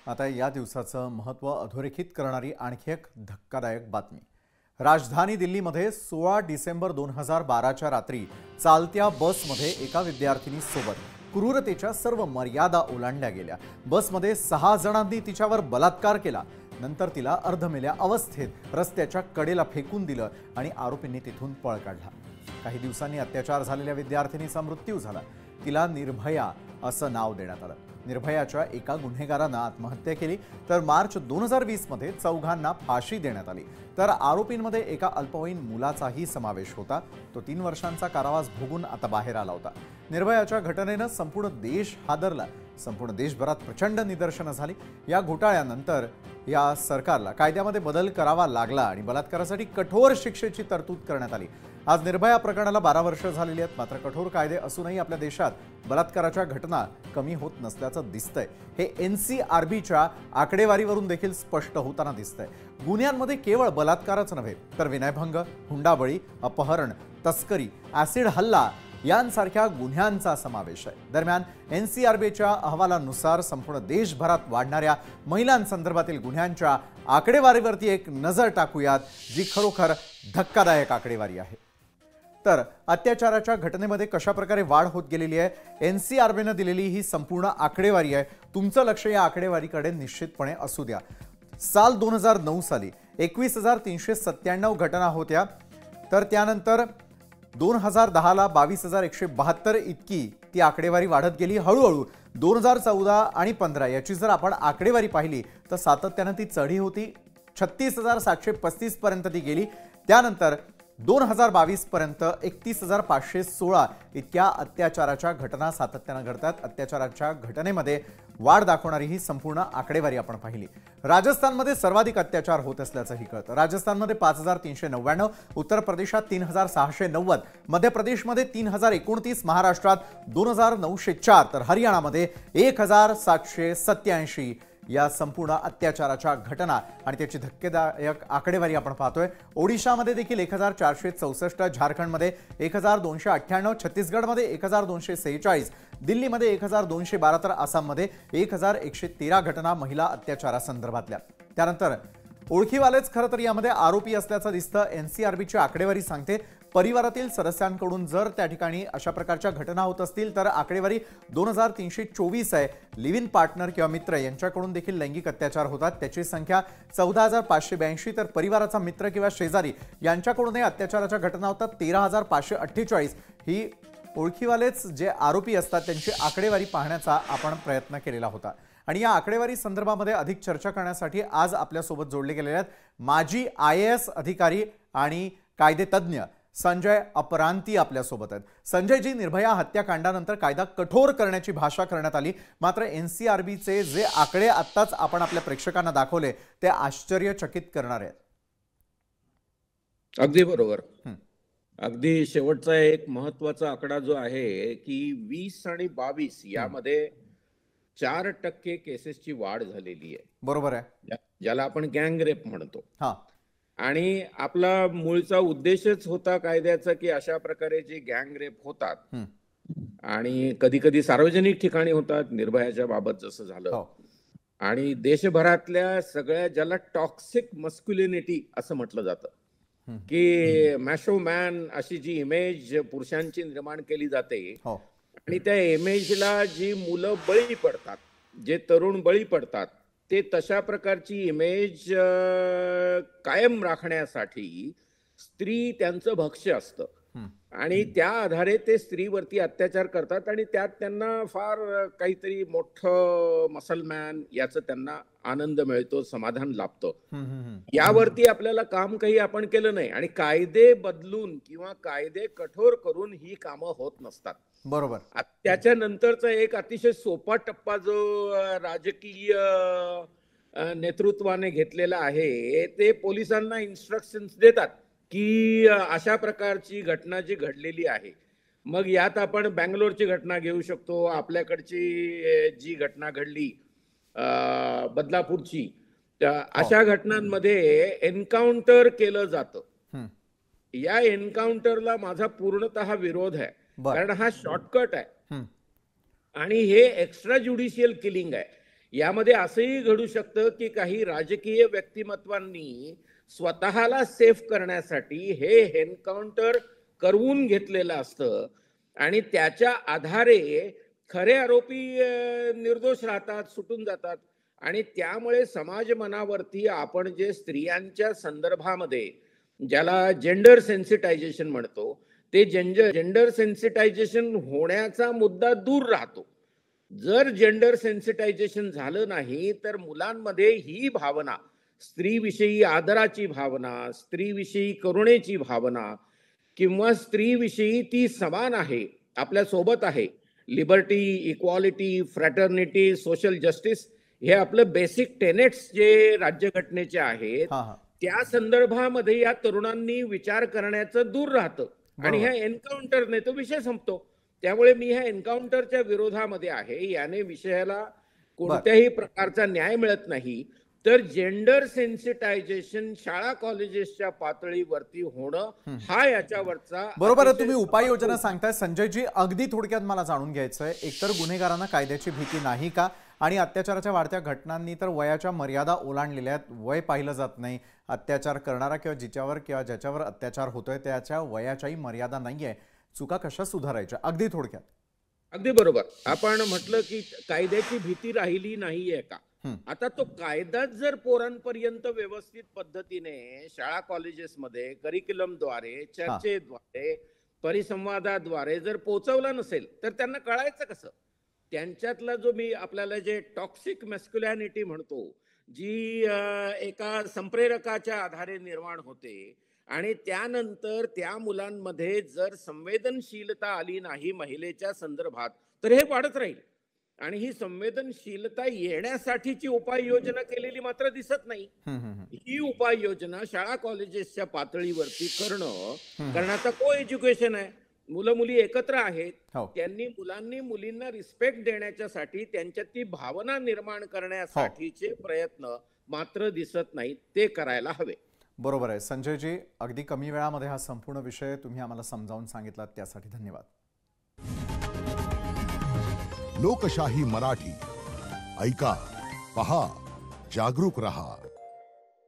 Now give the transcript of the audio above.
आता या दिवसाचं महत्त्व अधोरेखित करणारी आणखी एक धक्कादायक बातमी। राजधानी दिल्लीमध्ये 16 डिसेंबर 2012च्या रात्री चालत्या बसमध्ये एका विद्यार्थिनीसोबत क्रूरतेच्या सर्व मर्यादा ओलांडल्या गेल्या। बसमध्ये 6 जणांनी तिच्यावर बलात्कार केला। नंतर तिला अर्धमेल्या अवस्थेत रस्त्याच्या कडेला फेकून दिलं आणि आरोपींनी तिथून पळ काढला। काही दिवसांनी अत्याचार झालेल्या विद्यार्थिनीचा मृत्यू झाला। तिला निर्भया असं नाव देण्यात आलं। निर्भयाच्या एका गुन्हेगारानं आत्महत्या केली तर मार्च 2020 मध्ये चौघांना फाशी देण्यात आली। तर आरोपींमध्ये एका अल्पवयीन मुलाचाही समावेश होता। तो 3 वर्षांचा कारावास भोगून आता बाहेर आला होता। निर्भयाच्या घटनेनं संपूर्ण देश हादरला। संपूर्ण देशभरात प्रचंड निदर्शनं झाली। या घोटाळ्यानंतर या सरकारला कायद्यामध्ये बदल करावा लागला आणि बलात्कारासाठी कठोर शिक्षेची तरतूद करण्यात आली। आज निर्भया प्रकरणाला 12 वर्ष झालेली आहेत। मात्र कठोर कायदे असूनही आपल्या देशात बलात्काराच्या घटना कमी होत नसल्याचं दिसतंय। हे NCRBच्या आकडेवारीवरून देखील स्पष्ट होताना दिसतंय। गुन्ह्यांमध्ये केवळ बलात्कारच नव्हे तर विनयभंग, हुंडाबळी, अपहरण, तस्करी, ॲसिड हल्ला यांसारख्या गुन्ह्यांचा समावेश आहे। दरम्यान NCRBच्या अहवालानुसार संपूर्ण देशभरात वाढणाऱ्या महिलांसंदर्भातील गुन्ह्यांच्या आकडेवारीवरती एक नजर टाकूयात, जी खरोखर धक्कादायक आकडेवारी आहे। तर अत्याचाराच्या घटनेमध्ये कशा प्रकारे वाढ होत गेलेली आहे, NCRBने दिलेली ही संपूर्ण आकडेवारी आहे। तुमचं लक्ष या आकडेवारीकडे निश्चितपणे असू द्या। साल 2009 साली 21,397 घटना होत्या, तर त्यानंतर 2010ला 22,172 इतकी ती आकडेवारी वाढत गेली। हळूहळू 2014 आणि 15 याची जर आपण आकडेवारी पाहिली तर सातत्याने ती चढी होती। 36,735 पर्यंत ती गेली। त्यानंतर 2022 पर्यंत 31,516 इतक्या अत्याचाराच्या घटना सातत्याने घडतात। अत्याचाराच्या घटनेमध्ये वाढ दाखवणारी ही संपूर्ण आकडेवारी आपण पाहिली। राजस्थानमध्ये सर्वाधिक अत्याचार होत असल्याचंही कळतं। राजस्थानमध्ये 5,399, उत्तर प्रदेशात 3,690, मध्य प्रदेशमध्ये 3,029, महाराष्ट्रात 2,904 तर हरियाणामध्ये 1,787 या संपूर्ण अत्याचाराच्या घटना आणि त्याची धक्केदायक आकडेवारी आपण पाहतोय। ओडिशामध्ये देखील 1,464, झारखंडमध्ये 1,298, छत्तीसगडमध्ये 1,246, दिल्लीमध्ये 1,212 तर आसाममध्ये 1,113 घटना महिला अत्याचारासंदर्भातल्या। त्यानंतर ओळखीवालेच खरं तर यामध्ये आरोपी असल्याचं दिसतं। NCRBची आकडेवारी सांगते परिवारातील सदस्यांकडून जर त्या ठिकाणी अशा प्रकारच्या घटना होत असतील तर आकडेवारी 2,324 आहे। लिव्ह इन पार्टनर किंवा मित्र यांच्याकडून देखील लैंगिक अत्याचार होतात, त्याची संख्या 14,582, तर परिवाराचा मित्र किंवा शेजारी यांच्याकडूनही अत्याचाराच्या घटना होतात 13,548। ही ओळखीवालेच जे आरोपी असतात त्यांची आकडेवारी पाहण्याचा आपण प्रयत्न केलेला होता। आणि या आकडेवारी संदर्भामध्ये अधिक चर्चा करण्यासाठी आज आपल्यासोबत जोडले गेलेले आहेत माजी IAS अधिकारी आणि कायदेतज्ञ संजय अपरांती आपल्यासोबत आहेत। संजयजी, निर्भया हत्याकांडानंतर कायदा कठोर करण्याची भाषा करण्यात आली, मात्र NCRBचे जे आकडे आत्ताच आपण आपल्या प्रेक्षकांना दाखवले ते आश्चर्यचकित करणारे आहेत। अगदी बरोबर। अगदी शेवटचा एक महत्त्वाचा आकडा जो आहे की 20 आणि 22 यामध्ये 4% केसेसची वाढ झालेली आहे। बरोबर आहे, ज्याला आपण गँग रेप म्हणतो। हां, आणि आपला मूळचा उद्देशच होता कायद्याचा की अशा प्रकारे जे गँग रेप होतात आणि कधी कधी सार्वजनिक ठिकाणी होतात, निर्भयाच्या बाबत जसं झालं, आणि देशभरातल्या सगळ्या ज्याला टॉक्सिक मस्क्युलिनिटी असं म्हटलं जातं की मॅशो मॅन अशी जी इमेज पुरुषांची निर्माण केली जाते आणि त्या इमेजला जी मुलं बळी पडतात, जे तरुण बळी पडतात, ते तशा प्रकारची इमेज कायम राखण्यासाठी स्त्री त्यांचं भक्ष्य असतं आणि त्या आधारे ते स्त्रीवरती अत्याचार करतात आणि त्यात त्यांना फार काहीतरी मोठं मसलमॅन याचं त्यांना आनंद मिळतो, समाधान लाभतं। यावरती आपल्याला काम काही आपण केलं नाही आणि कायदे बदलून किंवा कायदे कठोर करून ही कामं होत नसतात। बरोबर। त्याच्यानंतरचा एक अतिशय सोपा टप्पा जो राजकीय नेतृत्वाने घेतलेला आहे ते पोलिसांना इन्स्ट्रक्शन्स देतात की अशा प्रकारची घटना जी घडलेली आहे, मग यात आपण बँगलोरची घटना घेऊ शकतो, आपल्याकडची जी घटना घडली बदलापूरची, अशा घटनांमध्ये एन्काउंटर केलं जातं। या एन्काउंटरला माझा पूर्णतः विरोध आहे, कारण हा शॉर्टकट आहे आणि हे एक्स्ट्रा ज्युडिशियल किलिंग आहे। यामध्ये असंही घडू शकतं की काही राजकीय व्यक्तिमत्वांनी स्वतःला सेफ करण्यासाठी हे एन्काउंटर करवून घेतलेलं असतं आणि त्याच्या आधारे खरे आरोपी निर्दोष राहतात, सुटून जातात. आणि त्यामुळे समाज मनावरती आपण जे स्त्रियांच्या संदर्भामध्ये ज्याला जेंडर सेन्सिटायझेशन म्हणतो, ते जेंडर सेन्सिटायझेशन होण्याचा मुद्दा दूर राहतो. जर जेंडर सेन्सिटायझेशन झालं नाही तर मुलांमध्ये ही भावना, स्त्रीविषयी आदराची भावना, स्त्रीविषयी करुणेची भावना किंवा स्त्रीविषयी ती समान आहे, आपल्या सोबत आहे, liberty, equality, fraternity, social justice हे आपलं बेसिक टेनेट्स जे राज्यघटनेचे आहेत, त्या संदर्भामध्ये या तरुणांनी विचार करण्याचं दूर राहतं आणि ह्या एन्काउंटरने तो विषय संपतो. त्यामुळे मी ह्या एन्काउंटरच्या विरोधामध्ये आहे. याने विषयाला कोणत्याही प्रकारचा न्याय मिळत नाही. तर जेंडर सेन्सिटायझेशन शाळा कॉलेजेसच्या पातळीवरती होणं हा याच्यावरचा बरोबर आहे. तुम्ही उपाययोजना सांगताय संजयजी, अगदी थोडक्यात मला जाणून घ्यायचंय, एकतर गुन्हेगारांना कायद्याची भीती नाही का, आणि अत्याचाराच्या वाढत्या घटनांनी तर वयाच्या मर्यादा ओलांडलेल्या आहेत, वय पाहिलं जात नाही. अत्याचार करणारा किंवा जिच्यावर किंवा ज्याच्यावर अत्याचार होतोय त्याच्या वयाच्याही मर्यादा नाहीये. चुका कशा सुधारायच्या अगदी थोडक्यात? अगदी बरोबर. आपण म्हटलं की कायद्याची भीती राहिली नाहीये का. आता तो कायदाच जर पोरांपर्यंत व्यवस्थित पद्धतीने शाळा कॉलेजेसमध्ये करिक्युलमद्वारे, चर्चेद्वारे, परिसंवादाद्वारे जर पोहोचवला नसेल तर त्यांना कळायचं कसं? त्यांच्यातला जो मी आपल्याला जे टॉक्सिक मॅस्क्युलॅनिटी म्हणतो, जी एका संप्रेरकाच्या आधारे निर्माण होते आणि त्यानंतर त्या मुलांमध्ये जर संवेदनशीलता आली नाही महिलेच्या संदर्भात तर हे वाढत राहील. आणि ही संवेदनशीलता येण्यासाठीची उपाययोजना केलेली मात्र दिसत नाही. ही उपाययोजना शाळा कॉलेजेसच्या पातळीवरती करण्याचा को एज्युकेशन आहे. मुलं मुली एकत्र आहेत, त्यांनी मुलांनी मुलींना रिस्पेक्ट देण्याच्यासाठी त्यांच्यात ती भावना निर्माण करण्यासाठीचे प्रयत्न मात्र दिसत नाहीत. ते करायला हवे. बरोबर आहे संजयजी, अगदी कमी वेळामध्ये हा संपूर्ण विषय तुम्ही आम्हाला समजावून सांगितलात त्यासाठी धन्यवाद. लोकशाही मराठी ऐका, पहा, जागरूक रहा.